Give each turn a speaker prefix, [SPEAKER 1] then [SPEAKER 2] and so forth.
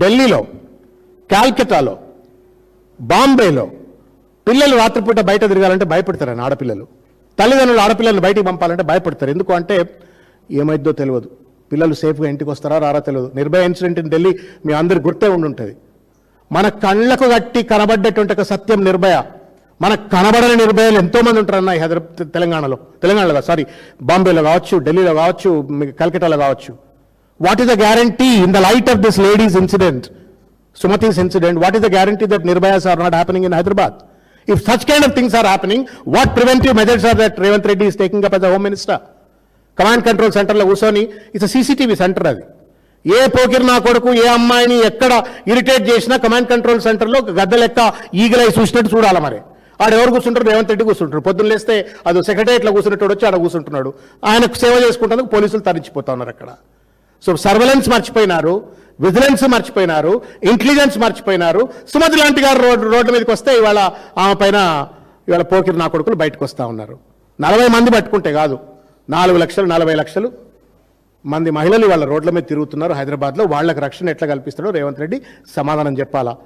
[SPEAKER 1] ఢిల్లీలో, కాల్కటాలో, బాంబేలో పిల్లలు రాత్రిపూట బయట తిరగాలంటే భయపడతారని ఆడపిల్లలు. తల్లిదండ్రులు ఆడపిల్లల్ని బయటికి పంపాలంటే భయపడతారు. ఎందుకు అంటే ఏమైద్దో తెలియదు, పిల్లలు సేఫ్గా ఇంటికి వస్తారా రారా తెలియదు. నిర్భయ ఇన్సిడెంట్ ఇన్ ఢిల్లీ మీ అందరు గుర్తే ఉండుంటుంది. మన కళ్ళకు గట్టి కనబడ్డటువంటి ఒక సత్యం నిర్భయ. మనకు కనబడని నిర్భయాలు ఎంతోమంది ఉంటారన్న తెలంగాణలో సారీ బాంబేలో కావచ్చు, ఢిల్లీలో కావచ్చు, కల్కటాలో కావచ్చు. What is the guarantee in the light of this ladies incident, Sumati's incident, what is the guarantee that Nirbhayas are not happening in Hyderabad? If such kind of things are happening, what preventive measures are that Revanth Reddy is taking up as a Home Minister? Command Control Center lo usoni, it's a CCTV center adi. ఏ పోకిర్ నా కొడుకు ఏ అమ్మాయిని ఎక్కడ irritate చేసినా command control సెంటర్లో గద్ద లెక్క ఈగలై చూసినట్టు చూడాలి. మరి ఆడ ఎవరు కూర్చుంటారు? రేవంత్ రెడ్డి కూర్చుంటారు. పొద్దున్న లేస్తే అది సెక్రటరియట్లో కూర్చున్నట్టు వచ్చి ఆడ కూర్చుంటున్నాడు. ఆయనకు సేవ చేసుకుంటేందుకు పోలీసులు తరించిపోతా ఉన్నారు అక్కడ. సో సర్వేలెన్స్ మర్చిపోయినారు, విజిలెన్స్ మర్చిపోయినారు, ఇంటెలిజెన్స్ మర్చిపోయినారు. సుమతి లాంటి గారు రోడ్ల మీదకి వస్తే ఇవాళ ఆమె పైన ఇవాళ పోకిరి నా కొడుకులు బయటకు వస్తూ ఉన్నారు. 40 మంది పట్టుకుంటే కాదు, 4 లక్షలు 40 లక్షలు మంది మహిళలు వాళ్ళ రోడ్ల మీద తిరుగుతున్నారు హైదరాబాద్లో. వాళ్ళకి రక్షణ ఎట్లా కల్పిస్తాడో రేవంత్ రెడ్డి సమాధానం చెప్పాలా.